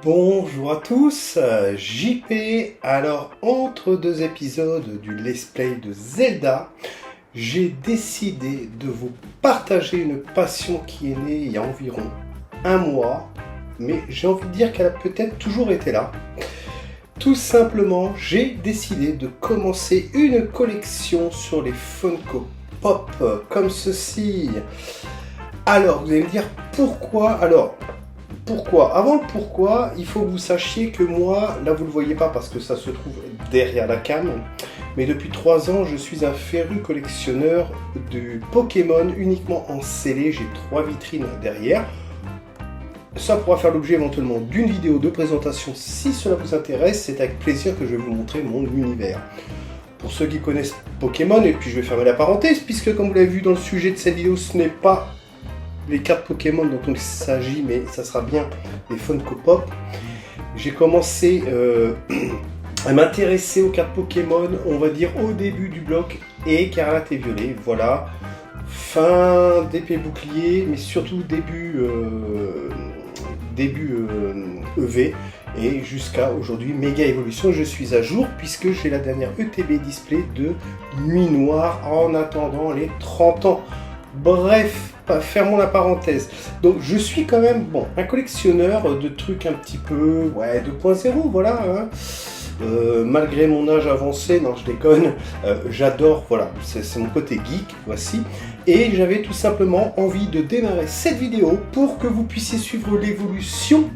Bonjour à tous, JP. Alors, entre deux épisodes du Let's Play de Zelda, j'ai décidé de vous partager une passion qui est née il y a environ un mois, mais j'ai envie de dire qu'elle a peut-être toujours été là. Tout simplement, j'ai décidé de commencer une collection sur les Funko Pop, comme ceci. Alors, vous allez me dire pourquoi? Pourquoi? Avant le pourquoi, il faut que vous sachiez que moi, là vous ne le voyez pas parce que ça se trouve derrière la cam, mais depuis 3 ans, je suis un féru collectionneur de Pokémon uniquement en scellé. J'ai 3 vitrines derrière. Ça pourra faire l'objet éventuellement d'une vidéo de présentation si cela vous intéresse. C'est avec plaisir que je vais vous montrer mon univers. Pour ceux qui connaissent Pokémon, et puis je vais fermer la parenthèse, puisque comme vous l'avez vu dans le sujet de cette vidéo, ce n'est pas les cartes Pokémon dont il s'agit, mais ça sera bien les Funko Pop. J'ai commencé à m'intéresser aux cartes Pokémon, on va dire au début du bloc Écarlate et Violet, voilà. Fin d'épée bouclier, mais surtout début EV, et jusqu'à aujourd'hui Méga Évolution. Je suis à jour puisque j'ai la dernière ETB display de Nuit Noire en attendant les 30 ans. Bref, fermons la parenthèse. Donc je suis quand même un collectionneur de trucs un petit peu 2.0, voilà. Hein. Malgré mon âge avancé, non je déconne, j'adore, voilà, c'est mon côté geek, voici. Et j'avais tout simplement envie de démarrer cette vidéo pour que vous puissiez suivre l'évolution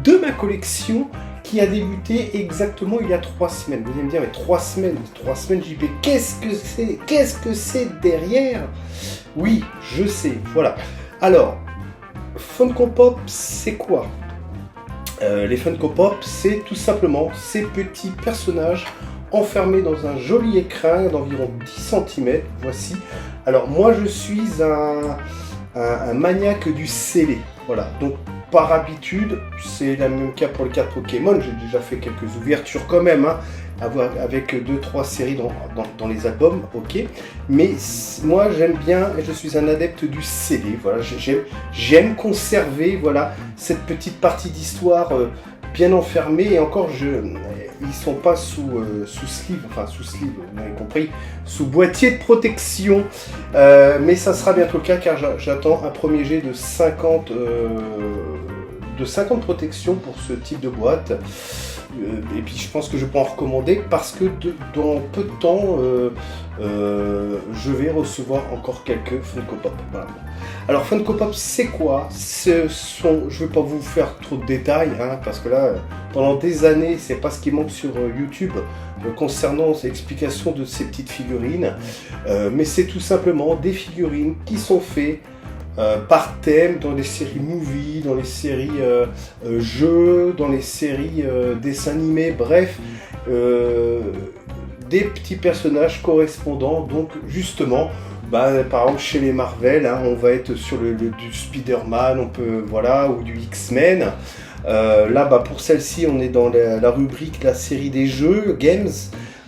de ma collection qui a débuté exactement il y a 3 semaines. Vous allez me dire, mais 3 semaines JP, qu'est-ce que c'est derrière? Oui, je sais, voilà. Alors, Funko Pop, c'est quoi? Les Funko Pop, c'est tout simplement ces petits personnages enfermés dans un joli écrin d'environ 10 cm, voici. Alors moi je suis un maniaque du scellé, voilà. Donc par habitude, c'est le même cas pour les cartes Pokémon, j'ai déjà fait quelques ouvertures quand même, hein, avec 2-3 séries dans les albums, ok. Mais moi j'aime bien, et je suis un adepte du scellé, voilà. J'aime conserver, voilà, cette petite partie d'histoire bien enfermée, et encore ils sont pas sous sleeve, vous m'avez compris, sous boîtier de protection, mais ça sera bientôt le cas car j'attends un premier jet de 50 protections pour ce type de boîte. Et puis je pense que je peux en recommander parce que dans peu de temps je vais recevoir encore quelques Funko Pop. Voilà. Alors Funko Pop c'est quoi? Je ne vais pas vous faire trop de détails, hein, parce que là pendant des années c'est pas ce qui manque sur YouTube concernant l'explication de ces petites figurines, mais c'est tout simplement des figurines qui sont faites par thème dans les séries movie, dans les séries jeux, dans les séries dessins animés, bref, des petits personnages correspondants. Donc justement, par exemple chez les Marvel, hein, on va être sur du Spider-Man, on peut, voilà, ou du X-Men. Là, pour celle-ci, on est dans la rubrique la série des jeux, Games.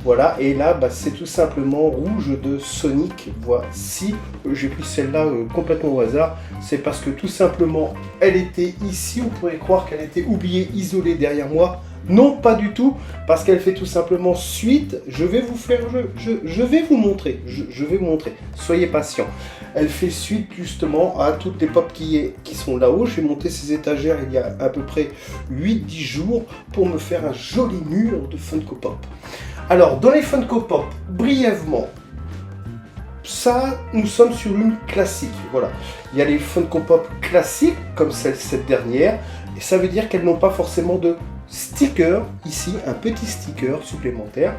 Voilà, et là, c'est tout simplement Rouge de Sonic. Voici, j'ai pris celle-là complètement au hasard. C'est parce que tout simplement, elle était ici. On pourrait croire qu'elle était oubliée, isolée derrière moi. Non, pas du tout, parce qu'elle fait tout simplement suite. Je vais vous faire, je vais vous montrer. Je vais vous montrer. Soyez patients. Elle fait suite justement à toutes les pop qui sont là-haut. J'ai monté ces étagères il y a à peu près 8-10 jours pour me faire un joli mur de Funko Pop. Alors, dans les Funko Pop, brièvement, ça, nous sommes sur une classique. Voilà. Il y a les Funko Pop classiques, comme cette dernière, et ça veut dire qu'elles n'ont pas forcément de sticker, ici, un petit sticker supplémentaire,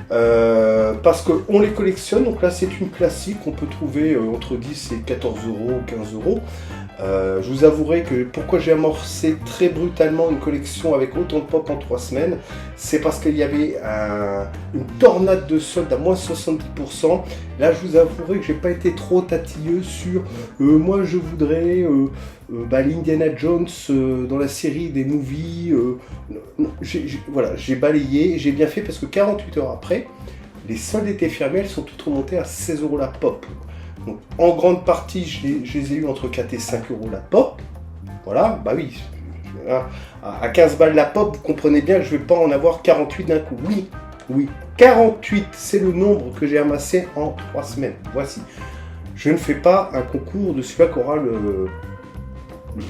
parce qu'on les collectionne. Donc là, c'est une classique qu'on peut trouver entre 10 et 14 euros, 15 euros. Je vous avouerai que pourquoi j'ai amorcé très brutalement une collection avec autant de pop en 3 semaines, c'est parce qu'il y avait une tornade de soldes à moins 70%. Là, je vous avouerai que j'ai pas été trop tatilleux sur moi je voudrais l'Indiana Jones dans la série des movies. Voilà, j'ai balayé, j'ai bien fait parce que 48 heures après, les soldes étaient fermés, elles sont toutes remontées à 16 euros la pop. Donc, en grande partie, je les ai eu entre 4 et 5 euros la pop. Voilà, oui, à 15 balles la pop, vous comprenez bien que je ne vais pas en avoir 48 d'un coup. Oui, oui, 48, c'est le nombre que j'ai amassé en 3 semaines. Voici. Je ne fais pas un concours de celui qui aura le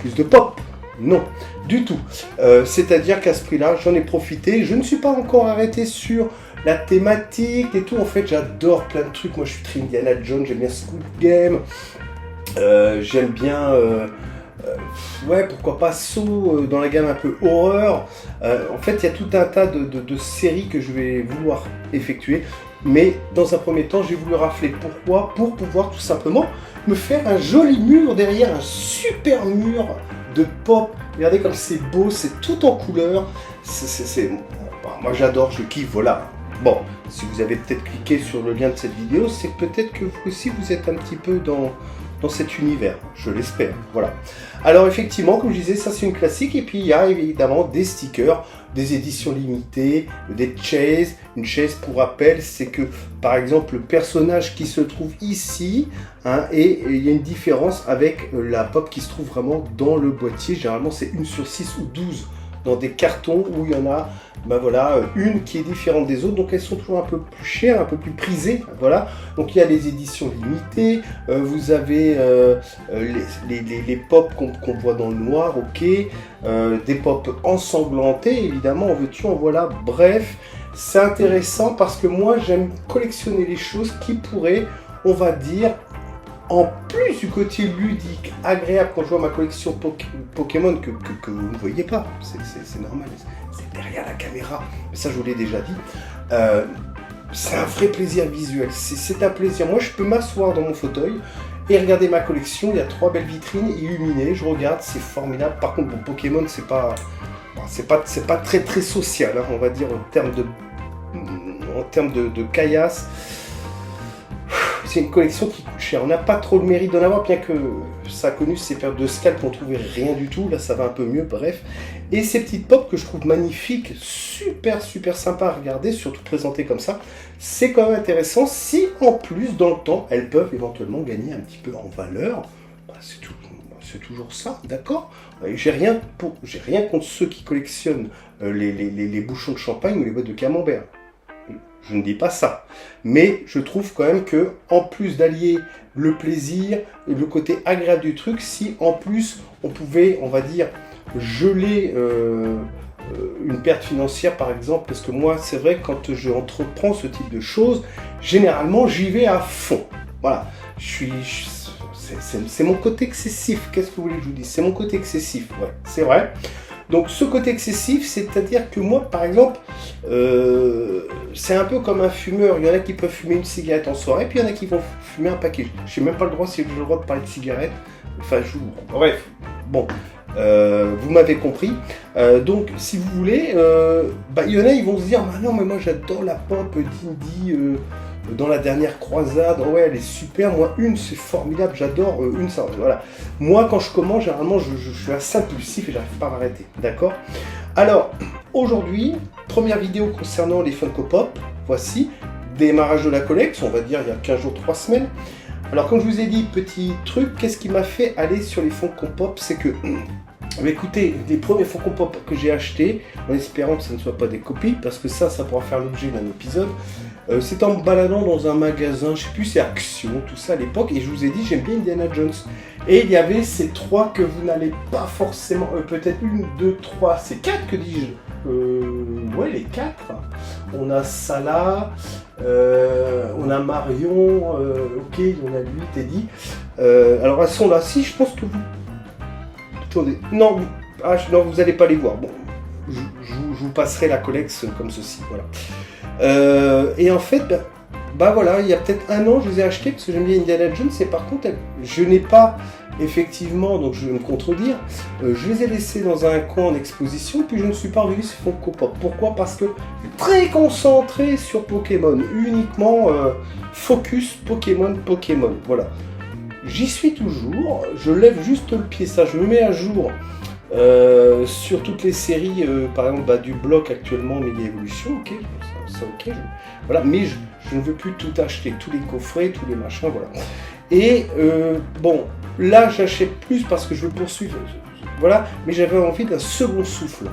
plus de pop. Non, du tout. C'est-à-dire qu'à ce prix-là, j'en ai profité. Je ne suis pas encore arrêté sur la thématique et tout. En fait, j'adore plein de trucs. Moi, je suis très Indiana Jones, j'aime bien Squid Game. J'aime bien... ouais, pourquoi pas Saw dans la gamme un peu horreur. En fait, il y a tout un tas de séries que je vais vouloir effectuer. Mais dans un premier temps, j'ai voulu rafler. Pourquoi? Pour pouvoir tout simplement me faire un joli mur derrière, un super mur de pop. Regardez comme c'est beau, c'est tout en couleur. Moi j'adore, je kiffe, voilà. Bon, si vous avez peut-être cliqué sur le lien de cette vidéo, c'est peut-être que vous aussi vous êtes un petit peu dans cet univers, je l'espère, voilà. Alors effectivement, comme je disais, ça c'est une classique, et puis il y a évidemment des stickers, des éditions limitées, des chaises. Une chaise, pour rappel, c'est que par exemple le personnage qui se trouve ici, hein, et il y a une différence avec la pop qui se trouve vraiment dans le boîtier. Généralement c'est 1 sur 6 ou 12 dans des cartons où il y en a, ben voilà, une qui est différente des autres, donc elles sont toujours un peu plus chères, un peu plus prisées, voilà. Donc il y a les éditions limitées, vous avez les pop qu'on voit dans le noir, ok, des pop ensanglantés, évidemment, en veux-tu, en voilà, bref, c'est intéressant parce que moi j'aime collectionner les choses qui pourraient, on va dire, en plus du côté ludique, agréable, quand je vois ma collection Pokémon que vous ne voyez pas, c'est normal, c'est derrière la caméra, mais ça je vous l'ai déjà dit, c'est un vrai plaisir visuel, c'est un plaisir. Moi je peux m'asseoir dans mon fauteuil et regarder ma collection, il y a 3 belles vitrines illuminées, je regarde, c'est formidable. Par contre pour Pokémon c'est pas très social, hein, on va dire en termes de caillasse. C'est une collection qui coûte cher. On n'a pas trop le mérite d'en avoir, bien que ça a connu ces périodes de scalp, on trouvait rien du tout. Là, ça va un peu mieux, bref. Et ces petites pop que je trouve magnifiques, super sympa à regarder, surtout présentées comme ça, c'est quand même intéressant. Si en plus, dans le temps, elles peuvent éventuellement gagner un petit peu en valeur, bah, c'est toujours ça, d'accord? J'ai rien contre ceux qui collectionnent les bouchons de champagne ou les boîtes de camembert. Je ne dis pas ça, mais je trouve quand même que, en plus d'allier le plaisir et le côté agréable du truc, si en plus on pouvait, on va dire, geler une perte financière par exemple, parce que moi c'est vrai que quand je entreprends ce type de choses, généralement j'y vais à fond. Voilà, c'est mon côté excessif. Qu'est-ce que vous voulez que je vous dise? C'est mon côté excessif, ouais, c'est vrai. Donc ce côté excessif, c'est-à-dire que moi, par exemple, c'est un peu comme un fumeur. Il y en a qui peuvent fumer une cigarette en soirée, puis il y en a qui vont fumer un paquet. Je sais même pas le droit si j'ai le droit de parler de cigarette. Enfin, bref, bon, vous m'avez compris. Donc, si vous voulez, il y en a, ils vont se dire, bah non, mais moi j'adore la pop d'Indy. Dans la dernière croisade, ouais, elle est super. Moi, une, c'est formidable, j'adore. Une, ça, voilà. Moi, quand je commence, généralement, je suis assez impulsif et j'arrive pas à m'arrêter. D'accord? Alors, aujourd'hui, première vidéo concernant les Funko Pop. Voici, démarrage de la collection, on va dire il y a 15 jours, 3 semaines. Alors, comme je vous ai dit, petit truc, qu'est-ce qui m'a fait aller sur les Funko Pop? C'est que, écoutez, les premiers Funko Pop que j'ai achetés, en espérant que ce ne soit pas des copies, parce que ça pourra faire l'objet d'un épisode. C'est en me baladant dans un magasin, je sais plus, c'est Action, tout ça à l'époque, et je vous ai dit, j'aime bien Indiana Jones. Et il y avait ces 3 que vous n'allez pas forcément, peut-être 1, 2, 3, c'est 4 que dis-je. Ouais, les 4. On a Salah, on a Marion, ok, on a lui, Teddy. Alors elles sont là, si, je pense que vous... Attendez, non, non, vous n'allez pas les voir. Bon, je vous passerai la collection comme ceci, voilà. Et en fait, bah voilà, il y a peut-être 1 an, je les ai achetés parce que j'aime bien Indiana Jones, et par contre, je n'ai pas, effectivement, donc je vais me contredire, je les ai laissés dans un coin en exposition, puis je ne suis pas revenu sur Funko Pop. Pourquoi? Parce que très concentré sur Pokémon, uniquement focus Pokémon, voilà. J'y suis toujours, je lève juste le pied, ça, je me mets à jour. Sur toutes les séries, par exemple du bloc actuellement, Mega Evolution, ok, ça ok, voilà, mais je ne veux plus tout acheter, tous les coffrets, tous les machins, voilà. Et bon, là j'achète plus parce que je veux poursuivre voilà, mais j'avais envie d'un second souffle.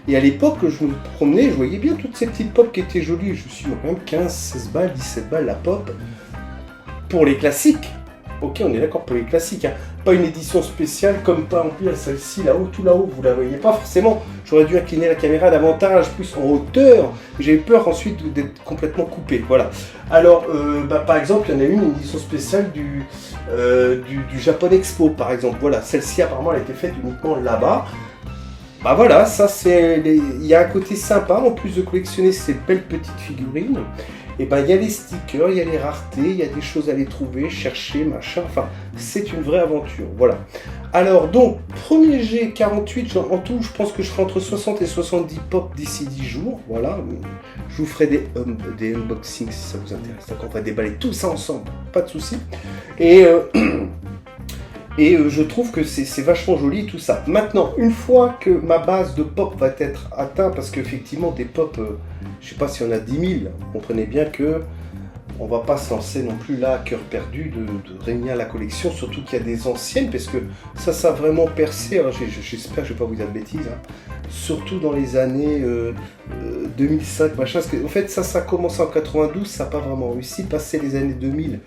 Et à l'époque, je me promenais, je voyais bien toutes ces petites pop qui étaient jolies. Je me suis dit, quand même 15, 16 balles, 17 balles la pop. Pour les classiques, ok, on est d'accord pour les classiques, hein. Pas une édition spéciale comme par exemple celle-ci là-haut, tout là-haut, vous la voyez pas forcément. J'aurais dû incliner la caméra davantage, plus en hauteur. J'avais peur ensuite d'être complètement coupé, voilà. Alors, par exemple, il y en a une édition spéciale du Japan Expo, par exemple. Voilà, celle-ci apparemment elle a été faite uniquement là-bas. Bah voilà, ça c'est, il y a un côté sympa en plus de collectionner ces belles petites figurines. Et ben il y a les stickers, il y a les raretés, il y a des choses à les trouver, chercher, machin. Enfin, c'est une vraie aventure. Voilà. Alors donc, premier G 48, en tout, je pense que je ferai entre 60 et 70 pop d'ici 10 jours. Voilà. Je vous ferai des unboxings si ça vous intéresse. Donc on va déballer tout ça ensemble, pas de souci. Et je trouve que c'est vachement joli tout ça. Maintenant, une fois que ma base de pop va être atteinte, parce qu'effectivement des pop, je sais pas si on a 10 000, comprenez bien que on va pas se lancer non plus là à cœur perdu de réunir la collection, surtout qu'il y a des anciennes, parce que ça a vraiment percé, j'espère que je vais pas vous dire de bêtises, hein. Surtout dans les années 2005, machin, parce que en fait ça a commencé en 92, ça n'a pas vraiment réussi, passé les années 2000,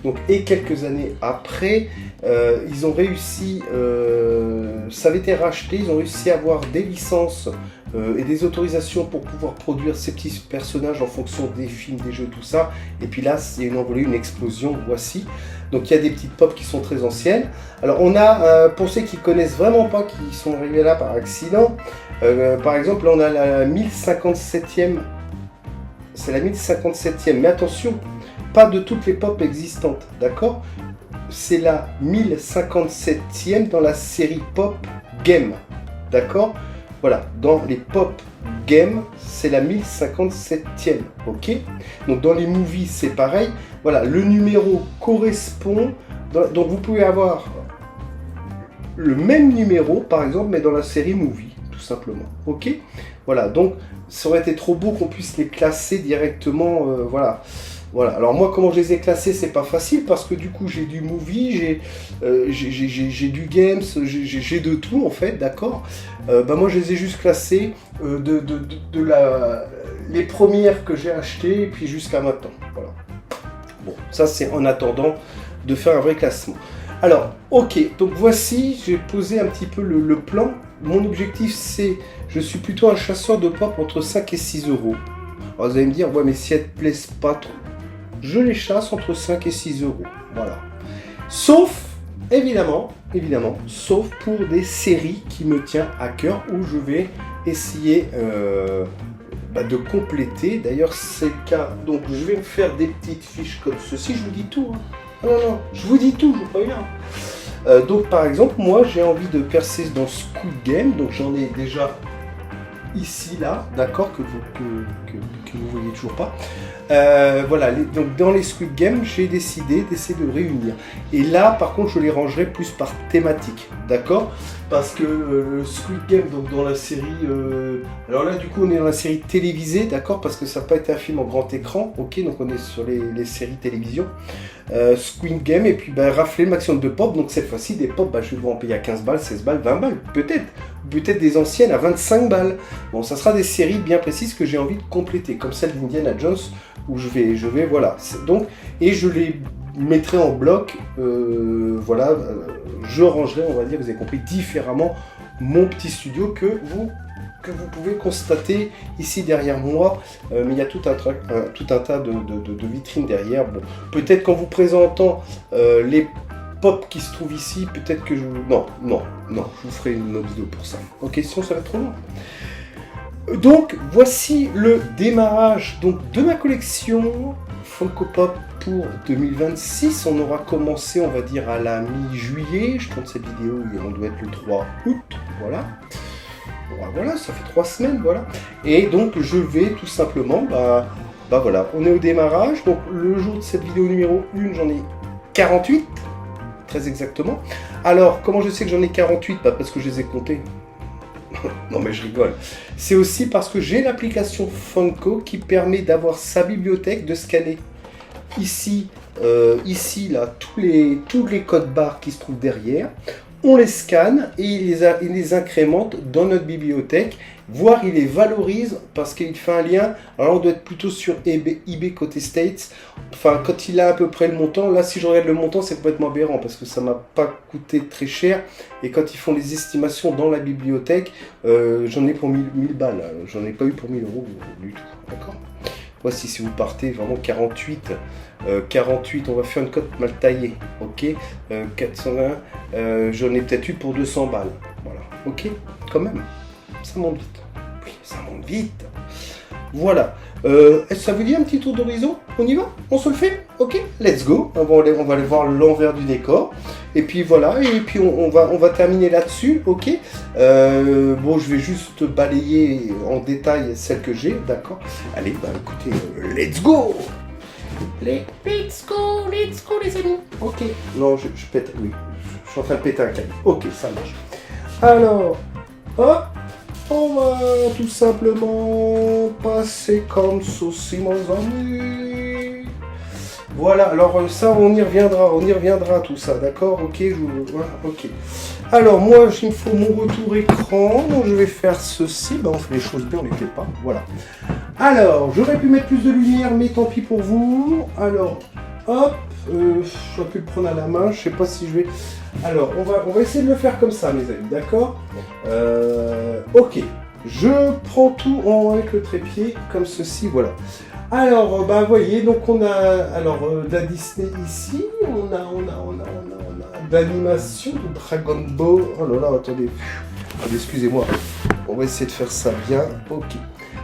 donc, et quelques années après, ils ont réussi, ça avait été racheté, ils ont réussi à avoir des licences et des autorisations pour pouvoir produire ces petits personnages en fonction des films, des jeux, tout ça. Et puis là, il y a une envolée, une explosion, voici. Donc il y a des petites pop qui sont très anciennes. Alors on a, pour ceux qui connaissent vraiment pas, qui sont arrivés là par accident, par exemple, là on a la 1057e, c'est la 1057e, mais attention, pas de toutes les pop existantes, d'accord? C'est la 1057e dans la série Pop Game, d'accord? Voilà, dans les Pop Game, c'est la 1057e, ok? Donc dans les movies, c'est pareil. Voilà, le numéro correspond, donc vous pouvez avoir le même numéro, par exemple, mais dans la série movie, tout simplement, ok? Voilà, donc ça aurait été trop beau qu'on puisse les classer directement, voilà. Voilà, alors moi comment je les ai classés, c'est pas facile parce que du coup j'ai du movie, j'ai du games, j'ai de tout en fait, d'accord. Moi je les ai juste classés les premières que j'ai achetées et puis jusqu'à maintenant, voilà. Bon, ça c'est en attendant de faire un vrai classement. Alors, ok, donc voici, j'ai posé un petit peu le plan. Mon objectif c'est, je suis plutôt un chasseur de pop entre 5 et 6 euros. Alors vous allez me dire, ouais mais si elles ne plaisent pas trop, je les chasse entre 5 et 6 euros, voilà. Sauf, évidemment, sauf pour des séries qui me tiennent à cœur, où je vais essayer de compléter. D'ailleurs, c'est le cas, donc je vais me faire des petites fiches comme ceci, je vous dis tout, hein. Ah non, je vous dis tout, je vous préviens. Donc par exemple, moi j'ai envie de percer dans Squid Game, donc j'en ai déjà ici, là, d'accord, que vous voyez toujours pas. Voilà, donc dans les Squid Game, j'ai décidé d'essayer de réunir. Et là, par contre, je les rangerai plus par thématique, d'accord? Parce que le Squid Game, donc dans la série... alors là, du coup, on est dans la série télévisée, d'accord? Parce que ça n'a pas été un film en grand écran, ok? Donc on est sur les séries télévision. Squid Game, et puis rafler le maximum de pop. Donc cette fois-ci, des pop, je vais vous en payer à 15 balles, 16 balles, 20 balles, peut-être des anciennes à 25 balles. Bon, ça sera des séries bien précises que j'ai envie de compléter, comme celle d'Indiana Jones, où je vais voilà. Donc, et je les mettrai en bloc, voilà, je rangerai, on va dire, vous avez compris, différemment mon petit studio que vous pouvez constater ici derrière moi, mais il y a tout un tas de vitrines derrière. Bon, peut-être qu'en vous présentant les pop qui se trouvent ici, peut-être que je... Non, je vous ferai une autre vidéo pour ça. Ok, sinon ça va être trop long. Donc, voici le démarrage donc, de ma collection Funko Pop pour 2026. On aura commencé, on va dire, à la mi-juillet. Je tourne cette vidéo, on doit être le 3 août, voilà. Voilà, ça fait 3 semaines, voilà. Et donc, je vais tout simplement, voilà, on est au démarrage. Donc, le jour de cette vidéo numéro 1, j'en ai 48, très exactement. Alors, comment je sais que j'en ai 48? Parce que je les ai comptés. Non mais je rigole. C'est aussi parce que j'ai l'application Funko qui permet d'avoir sa bibliothèque, de scanner ici, là, tous les codes barres qui se trouvent derrière. on les scanne et il les incrémente dans notre bibliothèque, voire il les valorise parce qu'il fait un lien. Alors on doit être plutôt sur eBay côté States. Enfin, quand il a à peu près le montant, là si je regarde le montant, c'est complètement aberrant parce que ça m'a pas coûté très cher. Et quand ils font les estimations dans la bibliothèque, j'en ai pour 1000 balles. J'en ai pas eu pour 1000 euros du tout. D'accord ? Voici si vous partez vraiment 48, 48, on va faire une cote mal taillée, ok, 420, j'en ai peut-être eu pour 200 balles, voilà, ok, quand même, ça monte vite, oui, ça monte vite, voilà, est-ce que ça vous dit un petit tour d'horizon? On y va? On se le fait? Ok, let's go, on va aller voir l'envers du décor, et puis voilà, et puis on va terminer là-dessus, ok, bon, je vais juste balayer en détail celle que j'ai, d'accord, allez, bah écoutez, let's go! Let's go les amis. Ok, non, je pète, oui, je suis en train de péter un câble, ok, ça marche. Alors, hop, on va tout simplement passer comme ceci, mon ami. Voilà, alors ça, on y reviendra tout ça, d'accord, ok, voilà, ok. Alors, moi, il me faut mon retour écran, donc je vais faire ceci, ben, on fait les choses bien, on les fait pas, voilà. Alors, j'aurais pu mettre plus de lumière, mais tant pis pour vous. Alors, hop, j'aurais pu le prendre à la main, je sais pas si je vais... Alors, on va essayer de le faire comme ça, mes amis, d'accord, ok, je prends tout avec le trépied, comme ceci, voilà. Alors, bah, vous voyez, donc on a, alors, de la Disney ici, on a d'animation, de Dragon Ball, oh là là, attendez, excusez-moi, on va essayer de faire ça bien, ok.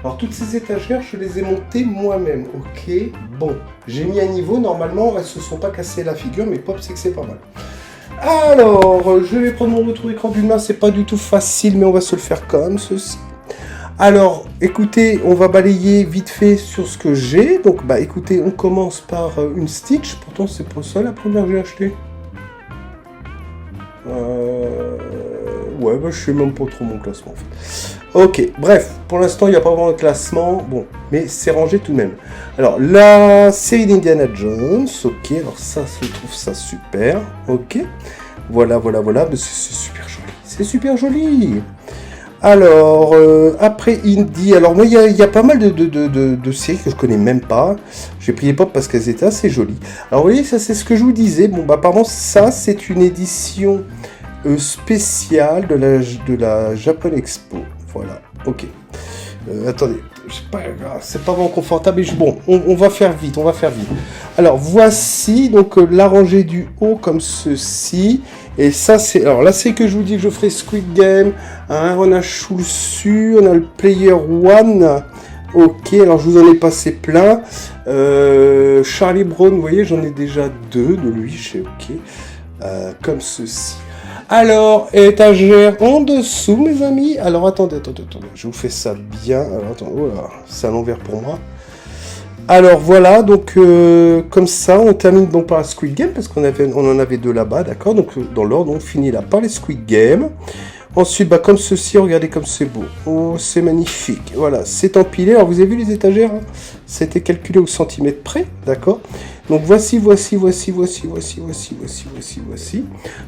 Alors, toutes ces étagères, je les ai montées moi-même, ok, bon, j'ai mis à niveau, normalement, elles se sont pas cassées la figure, mais pop, c'est que c'est pas mal. Alors, je vais prendre mon retour écran d'une main, c'est pas du tout facile, mais on va se le faire comme ceci. Alors, écoutez, on va balayer vite fait sur ce que j'ai. Donc, bah écoutez, on commence par une Stitch. Pourtant, c'est pas ça la première que j'ai achetée. Ouais, bah je sais même pas trop mon classement en fait. Ok, bref, pour l'instant, il n'y a pas vraiment de classement. Bon, mais c'est rangé tout de même. Alors, la série d'Indiana Jones. Ok, alors ça, je trouve ça super. Ok, voilà. C'est super joli. C'est super joli. Alors, après Indie, alors moi il y a pas mal de séries que je connais même pas. J'ai pris les pop parce qu'elles étaient assez jolies. Alors vous voyez, ça c'est ce que je vous disais. Bon bah apparemment ça c'est une édition spéciale de la Japan Expo. Voilà, ok. Attendez, c'est pas vraiment confortable. Bon, on va faire vite, Alors voici donc la rangée du haut comme ceci. Et ça c'est, alors là c'est que je vous dis que je ferai Squid Game, hein, on a Shulsu, on a le Player One, ok, alors je vous en ai passé plein, Charlie Brown, vous voyez j'en ai déjà 2 de lui, je sais, ok, comme ceci. Alors, étagère en dessous mes amis, alors attendez, je vous fais ça bien, alors attendez, oh là, c'est à l'envers pour moi. Alors voilà, donc comme ça, on termine donc par la Squid Game, parce qu'on en avait 2 là-bas, d'accord. Donc dans l'ordre, on finit là par les Squid Game. Ensuite, bah, comme ceci, regardez comme c'est beau. Oh, c'est magnifique. Voilà, c'est empilé. Alors vous avez vu les étagères, hein, c'était calculé au centimètre près, d'accord. Donc voici.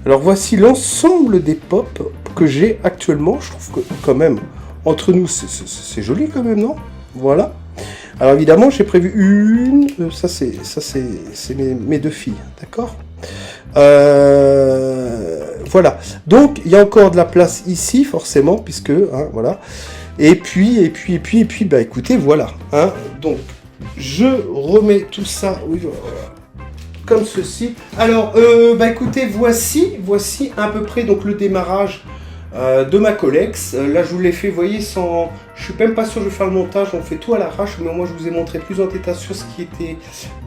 Alors voici l'ensemble des pop que j'ai actuellement. Je trouve que quand même, entre nous, c'est joli quand même, non? Voilà. Alors évidemment, j'ai prévu une, ça c'est mes 2 filles, d'accord. Voilà. Donc il y a encore de la place ici, forcément, puisque, hein, voilà. Et puis, bah écoutez, voilà. Hein. Donc je remets tout ça, oui, comme ceci. Alors, bah écoutez, voici à peu près donc le démarrage. De ma collex, là je vous l'ai fait, vous voyez, sans, je suis même pas sûr que je vais faire le montage, on fait tout à l'arrache, mais moi je vous ai montré plus en détail sur ce qui était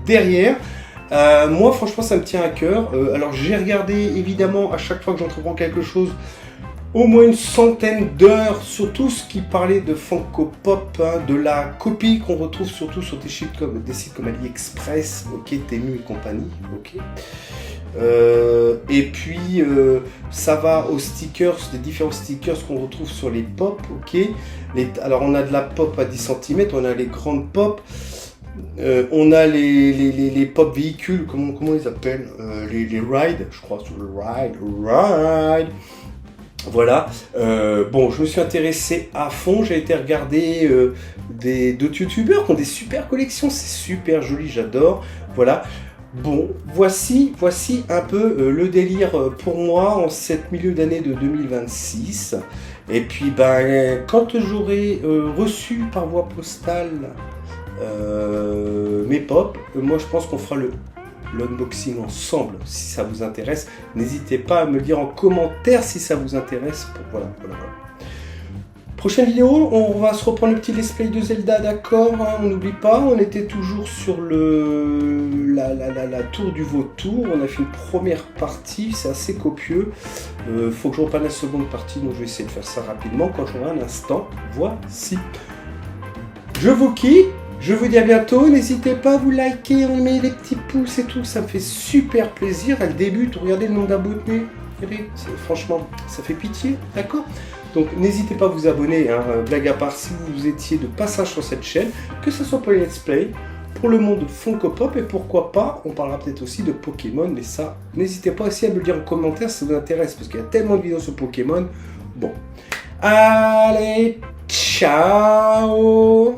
derrière. Moi franchement ça me tient à cœur, alors j'ai regardé évidemment à chaque fois que j'entreprends quelque chose, au moins une centaine d'heures sur tout ce qui parlait de Funko Pop, hein, de la copie qu'on retrouve surtout sur des sites comme AliExpress, ok, Temu et compagnie, ok. Et puis ça va aux stickers, des différents stickers qu'on retrouve sur les pop, ok. Alors on a de la pop à 10 cm, on a les grandes pop. On a les pop véhicules, comment ils appellent, les rides, je crois, sur le ride. Voilà. Bon, je me suis intéressé à fond. J'ai été regarder d'autres youtubeurs qui ont des super collections. C'est super joli, j'adore. Voilà. Bon, voici un peu le délire pour moi en cette milieu d'année de 2026. Et puis, ben, quand j'aurai reçu par voie postale mes pop, moi je pense qu'on fera l'unboxing ensemble si ça vous intéresse. N'hésitez pas à me le dire en commentaire si ça vous intéresse. Voilà. Prochaine vidéo, on va se reprendre le petit let's play de Zelda, d'accord, hein, on n'oublie pas, on était toujours sur la tour du vautour, on a fait une première partie, c'est assez copieux, faut que je reprenne la seconde partie, donc je vais essayer de faire ça rapidement quand j'aurai un instant. Voici. Je vous quitte, je vous dis à bientôt, n'hésitez pas à vous liker, à mettre les petits pouces et tout, ça me fait super plaisir, elle débute, regardez le nombre d'abonnés, franchement, ça fait pitié, d'accord? Donc n'hésitez pas à vous abonner, hein, blague à part, si vous étiez de passage sur cette chaîne, que ce soit pour les let's play, pour le monde Funko Pop, et pourquoi pas, on parlera peut-être aussi de Pokémon, mais ça, n'hésitez pas aussi à me le dire en commentaire si ça vous intéresse, parce qu'il y a tellement de vidéos sur Pokémon. Bon, allez, ciao!